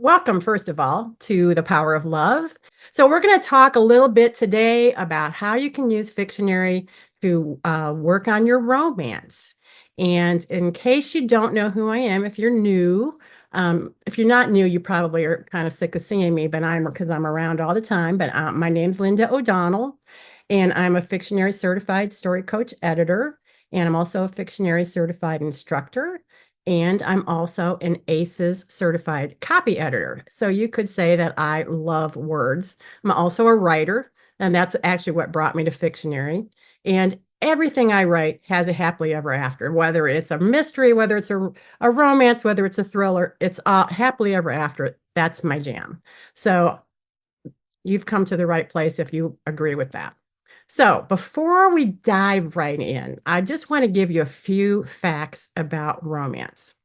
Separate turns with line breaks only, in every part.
Welcome, first of all, to The Power of Love. So, we're going to talk a little bit today about how you can use Fictionary to work on your romance. And in case you don't know who I am, if you're new, if you're not new, you probably are kind of sick of seeing me, but I'm because I'm around all the time. But my name's Linda O'Donnell, and I'm a Fictionary certified story coach editor, and I'm also a Fictionary certified instructor. And I'm also an ACES certified copy editor. So you could say that I love words. I'm also a writer, and that's actually what brought me to Fictionary. And everything I write has a happily ever after, whether it's a mystery, whether it's a romance, whether it's a thriller, it's happily ever after. That's my jam. So you've come to the right place if you agree with that. So, before we dive right in, I just want to give you a few facts about romance.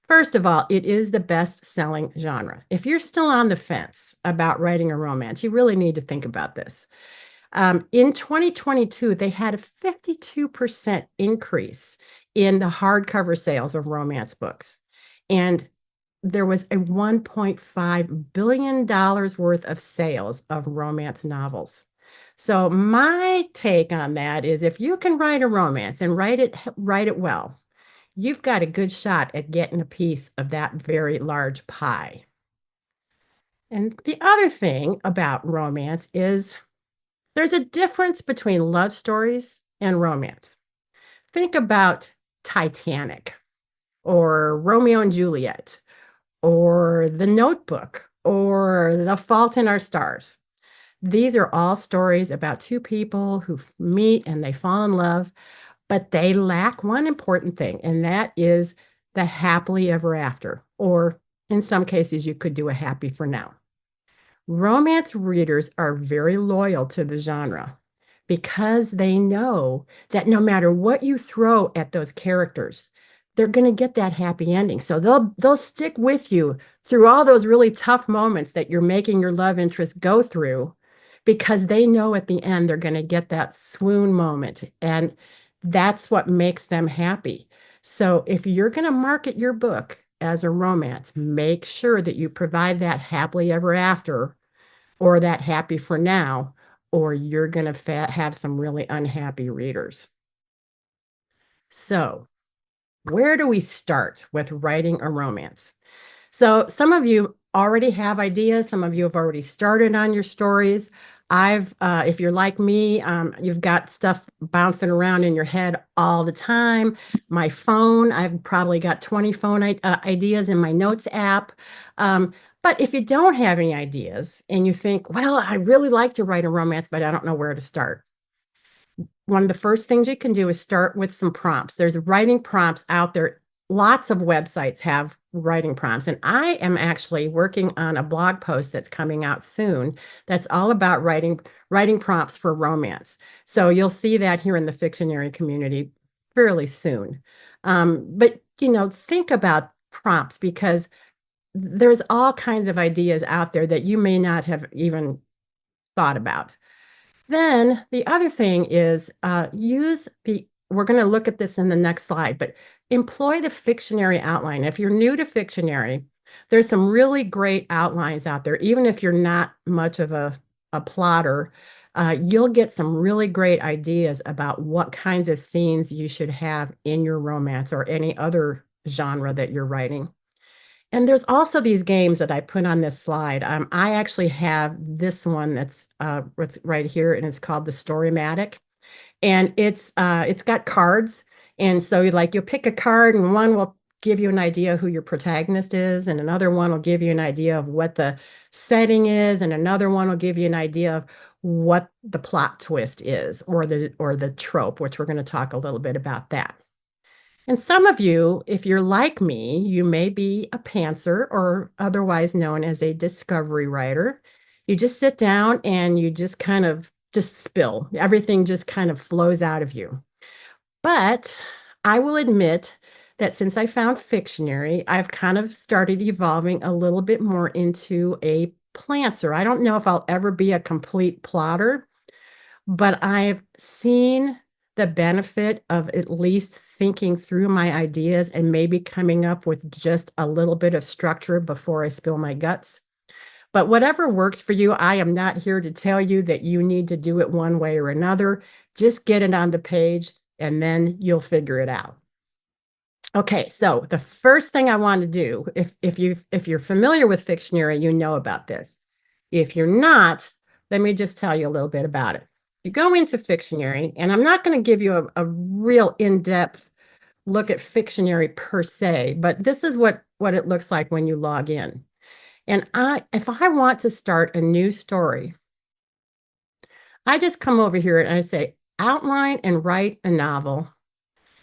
First of all, it is the best selling genre. If you're still on the fence about writing a romance, you really need to think about this. In 2022, they had a 52% increase in the hardcover sales of romance books. And there was a $1.5 billion worth of sales of romance novels. So my take on that is if you can write a romance and write it well, you've got a good shot at getting a piece of that very large pie. And the other thing about romance is there's a difference between love stories and romance. Think about Titanic or Romeo and Juliet or The Notebook or The Fault in Our Stars. These are all stories about two people who meet and they fall in love, but they lack one important thing, and that is the happily ever after, or in some cases, you could do a happy for now. Romance readers are very loyal to the genre because they know that no matter what you throw at those characters, they're going to get that happy ending. So they'll stick with you through all those really tough moments that you're making your love interest go through because they know at the end they're going to get that swoon moment, and that's what makes them happy. So if you're going to market your book as a romance, make sure that you provide that happily ever after or that happy for now, or you're going to have some really unhappy readers. So, where do we start with writing a romance? So, some of you already have ideas, some of you have already started on your stories. If you're like me, you've got stuff bouncing around in your head all the time. My phone, I've probably got 20 phone ideas in my notes app. Um, but if you don't have any ideas and you think, well, I really like to write a romance, but I don't know where to start. One of the first things you can do is start with some prompts. There's writing prompts out there. Lots of websites have writing prompts, and I am actually working on a blog post that's coming out soon that's all about writing prompts for romance. So you'll see that here in the Fictionary community fairly soon. But think about prompts because there's all kinds of ideas out there that you may not have even thought about. Then the other thing is we're going to look at this in the next slide, but employ the Fictionary outline. If you're new to Fictionary, there's some really great outlines out there. Even if you're not much of a plotter, you'll get some really great ideas about what kinds of scenes you should have in your romance or any other genre that you're writing. And there's also these games that I put on this slide. I actually have this one that's right here, and it's called the Storymatic. And it's got cards. And so you'll pick a card, and one will give you an idea who your protagonist is, and another one will give you an idea of what the setting is, and another one will give you an idea of what the plot twist is, or the trope, which we're going to talk a little bit about that. And some of you, if you're like me, you may be a pantser or otherwise known as a discovery writer. You just sit down and you just kind of just spill. Everything just kind of flows out of you. But I will admit that since I found Fictionary, I've kind of started evolving a little bit more into a plantser. I don't know if I'll ever be a complete plotter, but I've seen the benefit of at least thinking through my ideas and maybe coming up with just a little bit of structure before I spill my guts. But whatever works for you, I am not here to tell you that you need to do it one way or another. Just get it on the page and then you'll figure it out. Okay, so the first thing I want to do, if you're familiar with Fictionary, you know about this. If you're not, let me just tell you a little bit about it. You go into Fictionary, and I'm not going to give you a real in-depth look at Fictionary per se, but this is what it looks like when you log in. And if I want to start a new story, I just come over here and I say, outline and write a novel.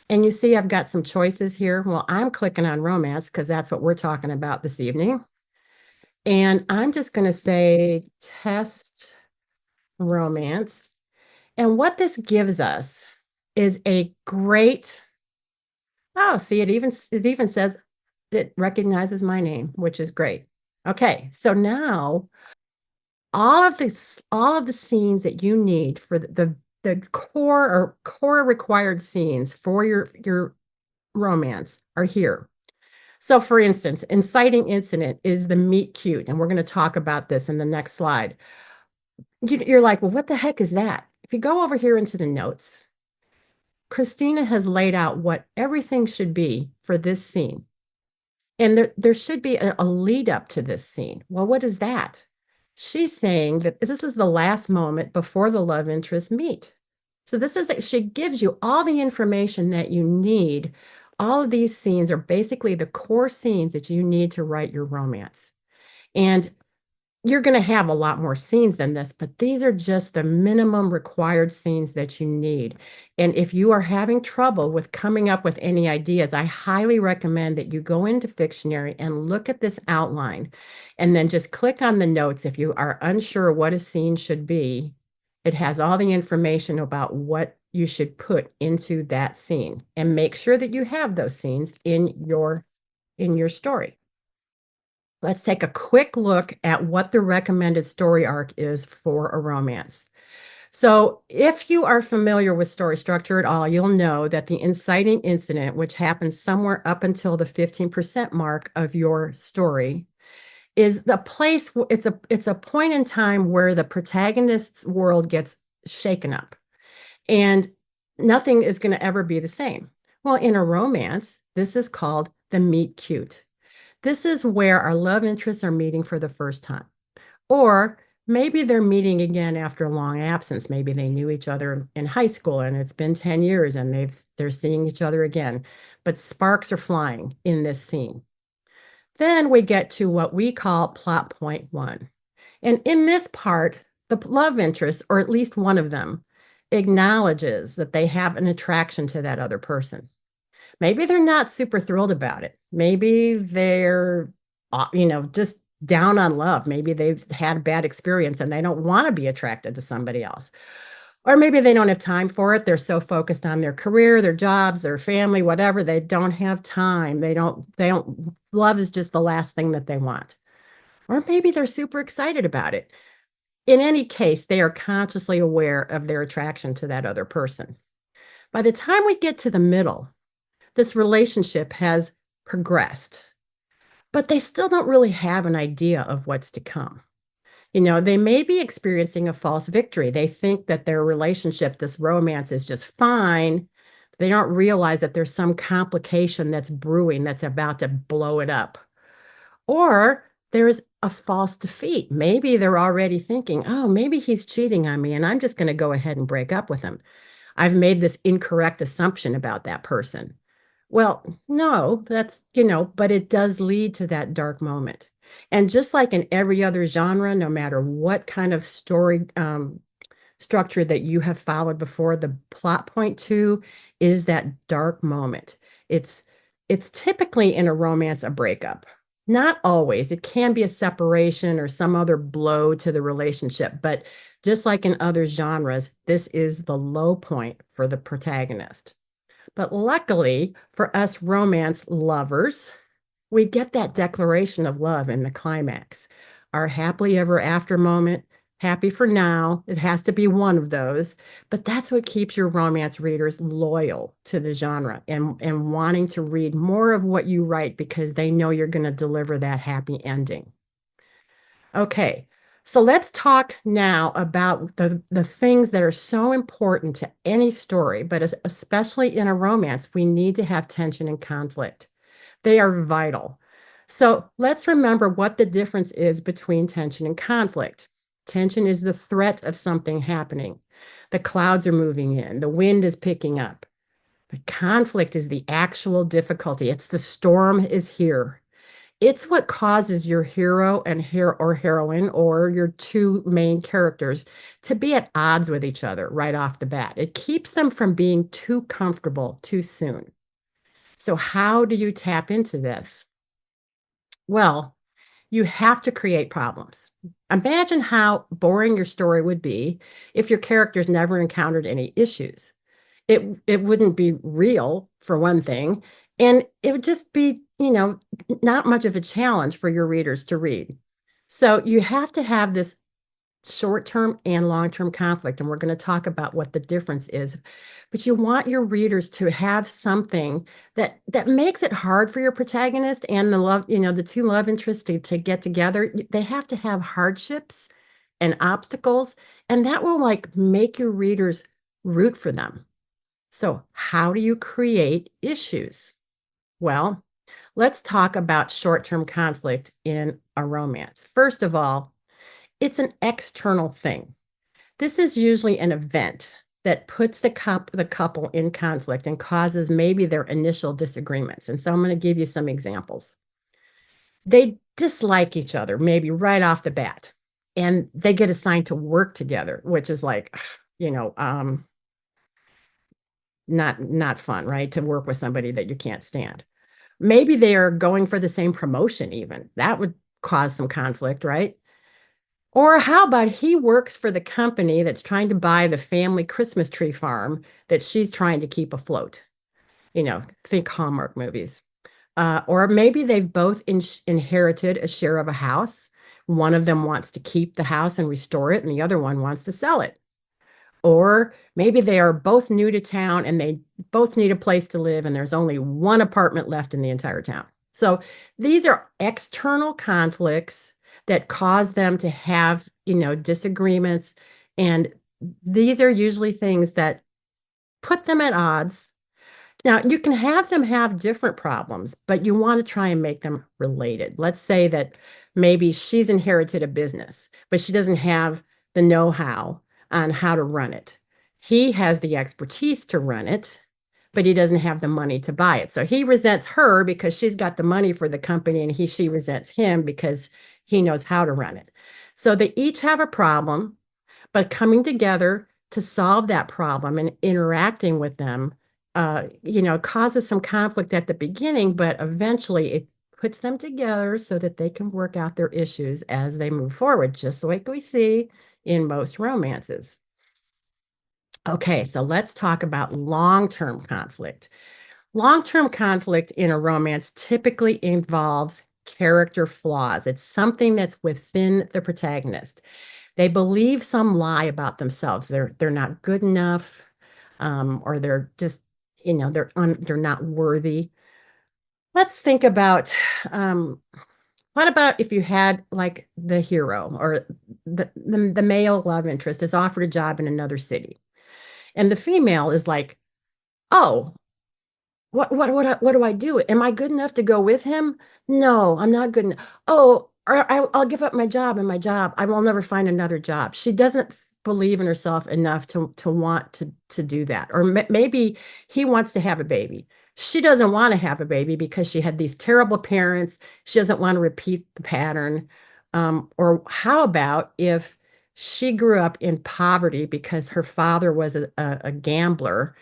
And you see, I've got some choices here. Well, I'm clicking on romance because that's what we're talking about this evening. And I'm just going to say test romance. And what this gives us is a great, oh, see, it even says it recognizes my name, which is great. Okay, so now all of the scenes that you need for the core required scenes for your romance are here. So for instance, inciting incident is the meet cute, and we're going to talk about this in the next slide. You're like, well, what the heck is that? If you go over here into the notes, Christina has laid out what everything should be for this scene. And there should be a lead up to this scene. Well, what is that? She's saying that this is the last moment before the love interests meet. So this is that she gives you all the information that you need. All of these scenes are basically the core scenes that you need to write your romance. And you're going to have a lot more scenes than this, but these are just the minimum required scenes that you need. And if you are having trouble with coming up with any ideas, I highly recommend that you go into Fictionary and look at this outline and then just click on the notes. If you are unsure what a scene should be, it has all the information about what you should put into that scene, and make sure that you have those scenes in your story. Let's take a quick look at what the recommended story arc is for a romance. So, if you are familiar with story structure at all, you'll know that the inciting incident, which happens somewhere up until the 15% mark of your story, is the place. It's a point in time where the protagonist's world gets shaken up, and nothing is going to ever be the same. Well, in a romance, this is called the meet cute. This is where our love interests are meeting for the first time. Or maybe they're meeting again after a long absence. Maybe they knew each other in high school and it's been 10 years and they're seeing each other again. But sparks are flying in this scene. Then we get to what we call plot point one. And in this part, the love interest, or at least one of them, acknowledges that they have an attraction to that other person. Maybe they're not super thrilled about it. Maybe they're, just down on love. Maybe they've had a bad experience and they don't want to be attracted to somebody else. Or maybe they don't have time for it. They're so focused on their career, their jobs, their family, whatever. They don't have time. Love is just the last thing that they want. Or maybe they're super excited about it. In any case, they are consciously aware of their attraction to that other person. By the time we get to the middle, this relationship has progressed, but they still don't really have an idea of what's to come. They may be experiencing a false victory. They think that their relationship, this romance, is just fine. They don't realize that there's some complication that's brewing that's about to blow it up. Or there's a false defeat. Maybe they're already thinking, oh, maybe he's cheating on me and I'm just going to go ahead and break up with him. I've made this incorrect assumption about that person. Well, no, but it does lead to that dark moment. And just like in every other genre, no matter what kind of story structure that you have followed before, the plot point two is that dark moment. It's typically in a romance a breakup. Not always. It can be a separation or some other blow to the relationship, but just like in other genres, this is the low point for the protagonist. But luckily for us romance lovers, we get that declaration of love in the climax. Our happily ever after moment happy for now. It has to be one of those, but that's what keeps your romance readers loyal to the genre and wanting to read more of what you write because they know you're going to deliver that happy ending. Okay, so let's talk now about the things that are so important to any story, but especially in a romance, we need to have tension and conflict. They are vital. So let's remember what the difference is between tension and conflict. Tension is the threat of something happening. The clouds are moving in, the wind is picking up. But conflict is the actual difficulty. It's the storm is here. It's what causes your hero and or heroine or your two main characters to be at odds with each other right off the bat. It keeps them from being too comfortable too soon. So how do you tap into this? Well, you have to create problems. Imagine how boring your story would be if your characters never encountered any issues. It wouldn't be real, for one thing, and it would just be, not much of a challenge for your readers to read. So you have to have this short-term and long-term conflict, and we're going to talk about what the difference is. But you want your readers to have something that makes it hard for your protagonist and the love, the two love interests to get together. They have to have hardships and obstacles, and that will like make your readers root for them. So, how do you create issues? Well, let's talk about short-term conflict in a romance. First of all, it's an external thing. This is usually an event that puts the couple in conflict and causes maybe their initial disagreements. And so I'm going to give you some examples. They dislike each other, maybe right off the bat, and they get assigned to work together, which is like, you know, um, not fun, right? To work with somebody that you can't stand. Maybe they are going for the same promotion, even. That would cause some conflict, right? Or how about he works for the company that's trying to buy the family Christmas tree farm that she's trying to keep afloat? Think Hallmark movies. Or maybe they've both inherited a share of a house. One of them wants to keep the house and restore it, and the other one wants to sell it. Or maybe they are both new to town and they both need a place to live, and there's only one apartment left in the entire town. So these are external conflicts that cause them to have, disagreements. And these are usually things that put them at odds. Now, you can have them have different problems, but you want to try and make them related. Let's say that maybe she's inherited a business, but she doesn't have the know-how on how to run it. He has the expertise to run it, but he doesn't have the money to buy it. So he resents her because she's got the money for the company, and she resents him because he knows how to run it. So they each have a problem, but coming together to solve that problem and interacting with them, causes some conflict at the beginning, but eventually it puts them together so that they can work out their issues as they move forward, just like we see in most romances. Okay, so let's talk about long-term conflict. Long-term conflict in a romance typically involves character flaws. It's something that's within the protagonist. They believe some lie about themselves. They're not good enough, or they're just, they're not worthy. Let's think about, what about if you had like the hero or the male love interest is offered a job in another city, and the female is like, oh, what do I do? Am I good enough to go with him? No, I'm not good enough. Oh, or I'll give up my job, and my job, I will never find another job. She doesn't believe in herself enough to want to do that. Or maybe he wants to have a baby. She doesn't want to have a baby because she had these terrible parents. She doesn't want to repeat the pattern. Or how about if she grew up in poverty because her father was a gambler,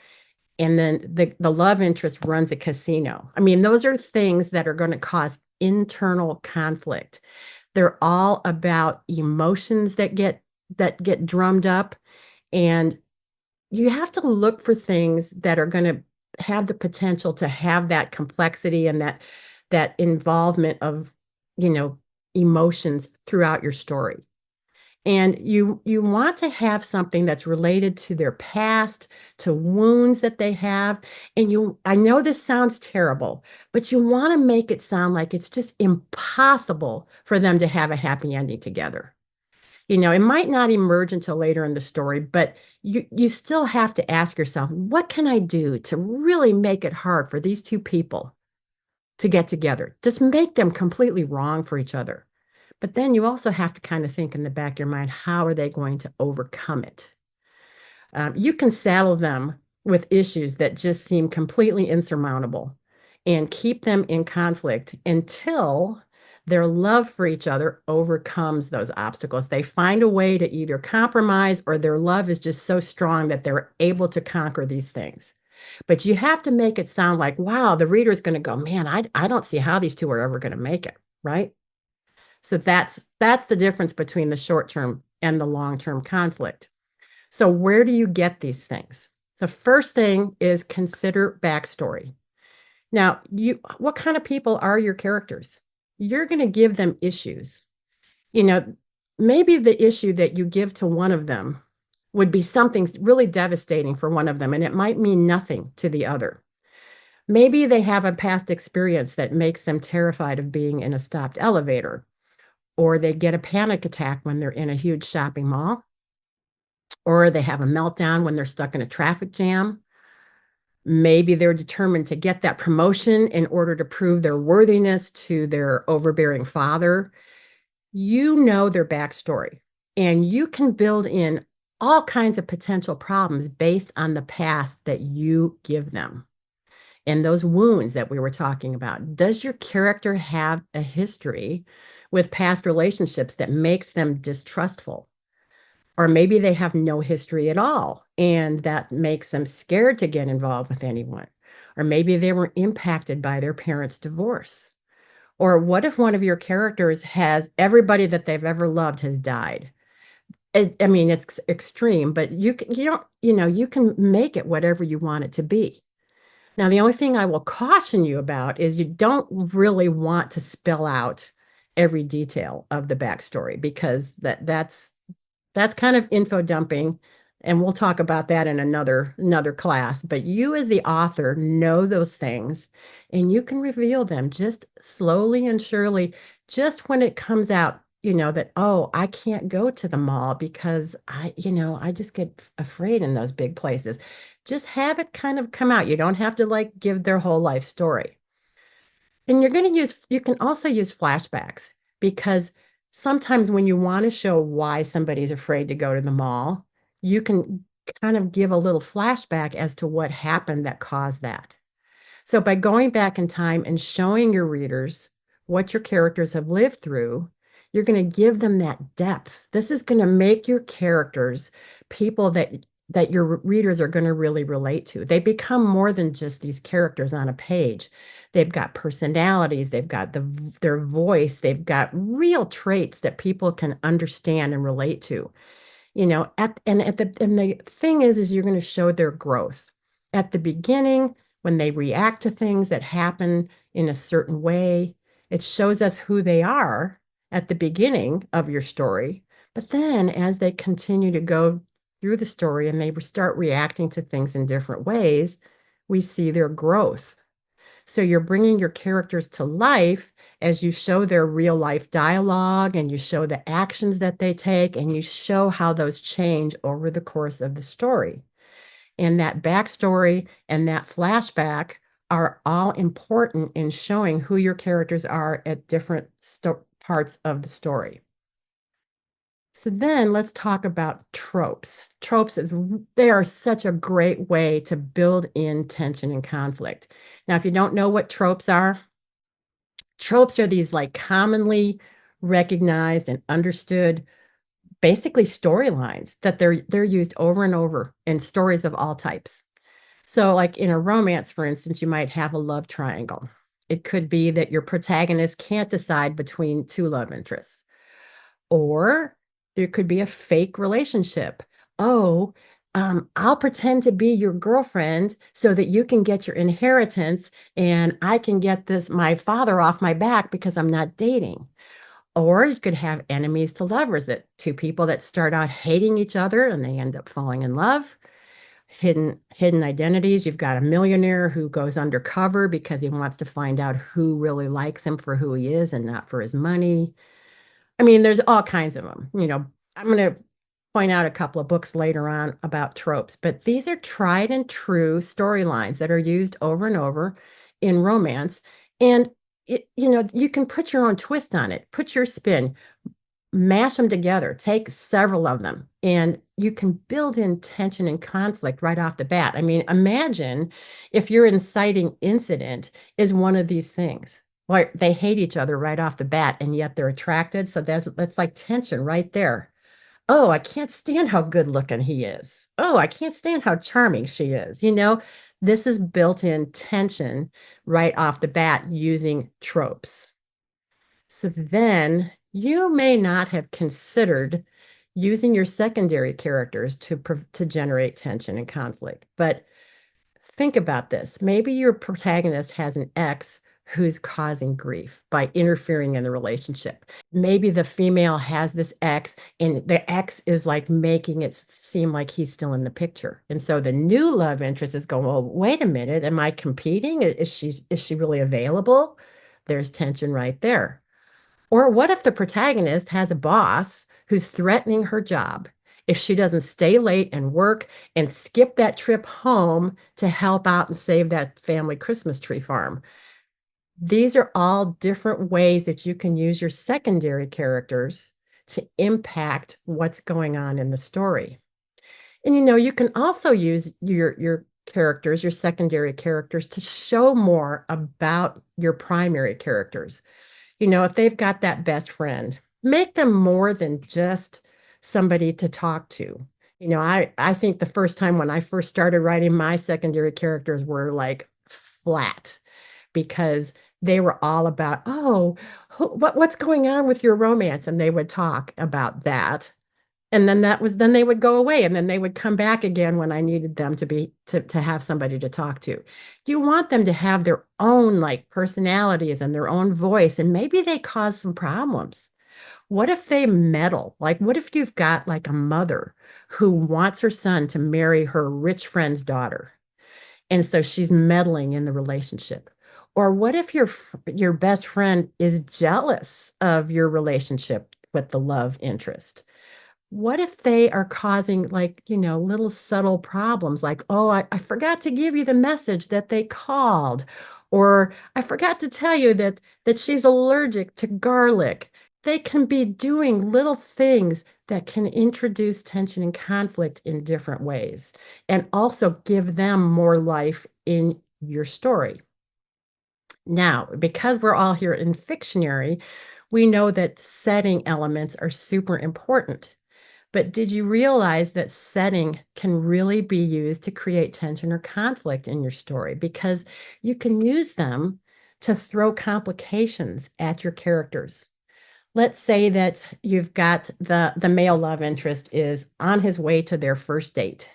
and then the love interest runs a casino. I mean, those are things that are going to cause internal conflict. They're all about emotions that get drummed up, and you have to look for things that are going to have the potential to have that complexity and that involvement of, you know, emotions throughout your story. And you want to have something that's related to their past, to wounds that they have, and I know this sounds terrible, but you wanna make it sound like it's just impossible for them to have a happy ending together. It might not emerge until later in the story, but you still have to ask yourself, "What can I do to really make it hard for these 2 people to get together?" Just make them completely wrong for each other. But then you also have to kind of think in the back of your mind, how are they going to overcome it? You can saddle them with issues that just seem completely insurmountable and keep them in conflict until their love for each other overcomes those obstacles. They find a way to either compromise or their love is just so strong that they're able to conquer these things. But you have to make it sound like, wow, the reader's going to go, man, I don't see how these two are ever going to make it, right? So that's the difference between the short-term and the long-term conflict. So where do you get these things? The first thing is consider backstory. Now, what kind of people are your characters? You're going to give them issues. You know, maybe the issue that you give to one of them would be something really devastating for one of them, and it might mean nothing to the other. Maybe they have a past experience that makes them terrified of being in a stopped elevator, or they get a panic attack when they're in a huge shopping mall, or they have a meltdown when they're stuck in a traffic jam. Maybe they're determined to get that promotion in order to prove their worthiness to their overbearing father. You know their backstory, and you can build in all kinds of potential problems based on the past that you give them and those wounds that we were talking about. Does your character have a history with past relationships that makes them distrustful? Or maybe they have no history at all, and that makes them scared to get involved with anyone. Or maybe they were impacted by their parents' divorce. Or what if one of your characters has everybody that they've ever loved has died? I mean, it's extreme, but you don't, you can make it whatever you want it to be. Now, the only thing I will caution you about is you don't really want to spell out every detail of the backstory because that's kind of info dumping, and we'll talk about that in another class, but you as the author know those things, and you can reveal them just slowly and surely, just when it comes out, that, "Oh, I can't go to the mall because I just get afraid in those big places." Just have it kind of come out. You don't have to, like, give their whole life story. And you can also use flashbacks because sometimes when you wanna show why somebody's afraid to go to the mall, you can kind of give a little flashback as to what happened that caused that. So by going back in time and showing your readers what your characters have lived through, you're gonna give them that depth. This is gonna make your characters people that your readers are gonna really relate to. They become more than just these characters on a page. They've got personalities, they've got their voice, they've got real traits that people can understand and relate to. And the thing is you're gonna show their growth. At the beginning, when they react to things that happen in a certain way, it shows us who they are at the beginning of your story. But then as they continue to go through the story and they start reacting to things in different ways, we see their growth. So you're bringing your characters to life as you show their real life dialogue and you show the actions that they take and you show how those change over the course of the story. And that backstory and that flashback are all important in showing who your characters are at different parts of the story. So then let's talk about tropes. They are such a great way to build in tension and conflict. Now, if you don't know what tropes are these like commonly recognized and understood, basically storylines that they're used over and over in stories of all types. So like in a romance, for instance, you might have a love triangle. It could be that your protagonist can't decide between two love interests. Or there could be a fake relationship. Oh, I'll pretend to be your girlfriend so that you can get your inheritance and I can get my father off my back because I'm not dating. Or you could have enemies to lovers, that two people that start out hating each other and they end up falling in love. Hidden identities. You've got a millionaire who goes undercover because he wants to find out who really likes him for who he is and not for his money. I mean, there's all kinds of them. I'm going to point out a couple of books later on about tropes, but these are tried and true storylines that are used over and over in romance. And you can put your own twist on it, put your spin, mash them together, take several of them, and you can build in tension and conflict right off the bat. I mean, imagine if your inciting incident is one of these things. Like they hate each other right off the bat, and yet they're attracted. So that's like tension right there. Oh, I can't stand how good looking he is. Oh, I can't stand how charming she is. This is built in tension right off the bat using tropes. So then you may not have considered using your secondary characters to generate tension and conflict. But think about this. Maybe your protagonist has an ex who's causing grief by interfering in the relationship. Maybe the female has this ex and the ex is like making it seem like he's still in the picture. And so the new love interest is going, well, wait a minute, am I competing? Is she really available? There's tension right there. Or what if the protagonist has a boss who's threatening her job if she doesn't stay late and work and skip that trip home to help out and save that family Christmas tree farm? These are all different ways that you can use your secondary characters to impact what's going on in the story. And you can also use your characters, your secondary characters, to show more about your primary characters. If they've got that best friend, make them more than just somebody to talk to. I think the first time when I first started writing, my secondary characters were like flat because they were all about, oh, what's going on with your romance? And they would talk about that. And then they would go away and then they would come back again when I needed them to have somebody to talk to. You want them to have their own like personalities and their own voice, and maybe they cause some problems. What if they meddle? Like, what if you've got like a mother who wants her son to marry her rich friend's daughter? And so she's meddling in the relationship. Or what if your best friend is jealous of your relationship with the love interest? What if they are causing like, little subtle problems like, oh, I forgot to give you the message that they called, or I forgot to tell you that she's allergic to garlic. They can be doing little things that can introduce tension and conflict in different ways and also give them more life in your story. Now, because we're all here in Fictionary, we know that setting elements are super important. But did you realize that setting can really be used to create tension or conflict in your story? Because you can use them to throw complications at your characters. Let's say that you've got the male love interest is on his way to their first date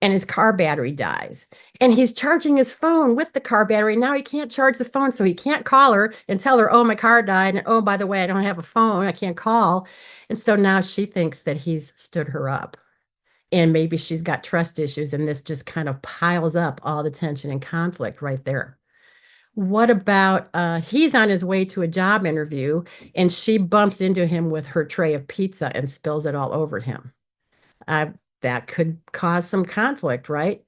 and his car battery dies. And he's charging his phone with the car battery. Now he can't charge the phone, so he can't call her and tell her, oh, my car died. And oh, by the way, I don't have a phone. I can't call. And so now she thinks that he's stood her up. And maybe she's got trust issues, and this just kind of piles up all the tension and conflict right there. What about he's on his way to a job interview and she bumps into him with her tray of pizza and spills it all over him? uh, that could cause some conflict, right?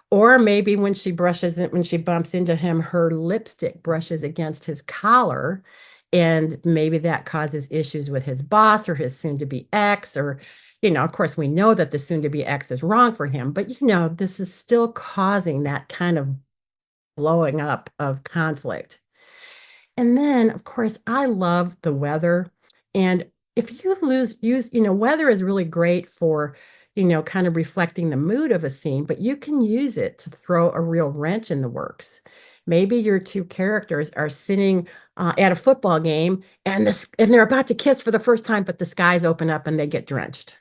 Or maybe when she brushes it, when she bumps into him, her lipstick brushes against his collar, and maybe that causes issues with his boss or his soon-to-be ex, or, of course, we know that the soon-to-be ex is wrong for him, but this is still causing that kind of blowing up of conflict. And then, of course, I love the weather. And if you weather is really great for, kind of reflecting the mood of a scene, but you can use it to throw a real wrench in the works. Maybe your two characters are sitting at a football game and they're about to kiss for the first time, but the skies open up and they get drenched.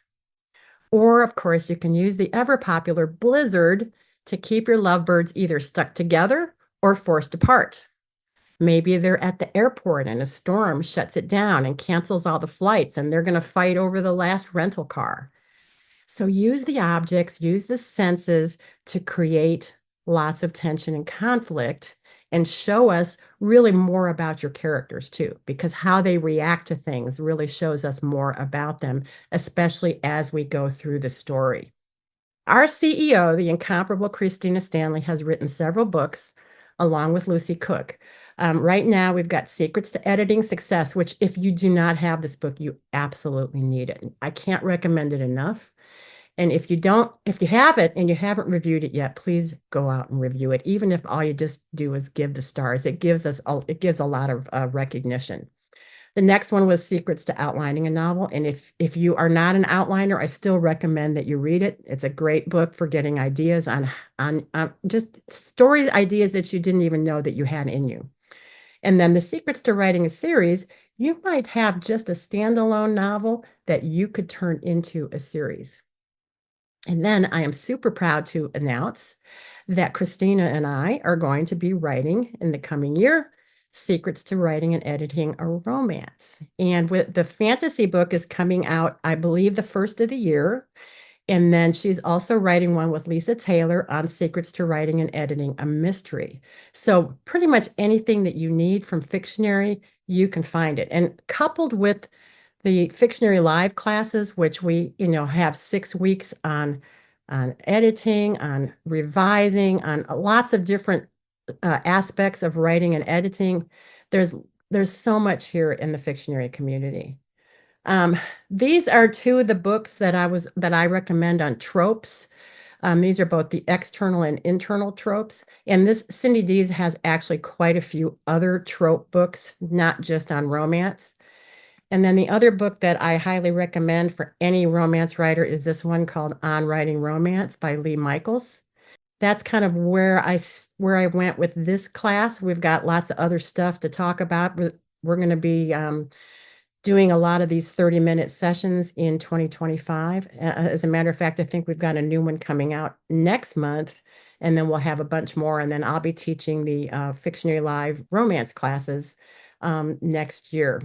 Or, of course, you can use the ever popular blizzard to keep your lovebirds either stuck together or forced apart. Maybe they're at the airport and a storm shuts it down and cancels all the flights, and they're going to fight over the last rental car. So use the objects, use the senses to create lots of tension and conflict and show us really more about your characters too, because how they react to things really shows us more about them, especially as we go through the story. Our CEO, the incomparable Christina Stanley, has written several books along with Lucy Cook. Right now, we've got Secrets to Editing Success, which, if you do not have this book, you absolutely need it. I can't recommend it enough. And if you have it and you haven't reviewed it yet, please go out and review it. Even if all you just do is give the stars, it gives a lot of recognition. The next one was Secrets to Outlining a Novel, and if you are not an outliner, I still recommend that you read it. It's a great book for getting ideas on just story ideas that you didn't even know that you had in you. And then the Secrets to Writing a Series, you might have just a standalone novel that you could turn into a series. And then I am super proud to announce that Christina and I are going to be writing in the coming year Secrets to Writing and Editing a Romance. And with the fantasy book is coming out, I believe, the first of the year. And then she's also writing one with Lisa Taylor on Secrets to Writing and Editing a Mystery. So pretty much anything that you need from Fictionary, you can find it. And coupled with the Fictionary Live classes, which we, have 6 weeks on editing, on revising, on lots of different aspects of writing and editing. There's there's so much here in the Fictionary community. Um, these are two of the books that I recommend on tropes. These are both the external and internal tropes. And this Cindy Dees has actually quite a few other trope books, not just on romance. And then the other book that I highly recommend for any romance writer is this one called On Writing Romance by Lee Michaels. That's kind of where I went with this class. We've got lots of other stuff to talk about. We're going to be doing a lot of these 30-minute sessions in 2025. As a matter of fact, I think we've got a new one coming out next month, and then we'll have a bunch more. And then I'll be teaching the Fictionary Live romance classes next year.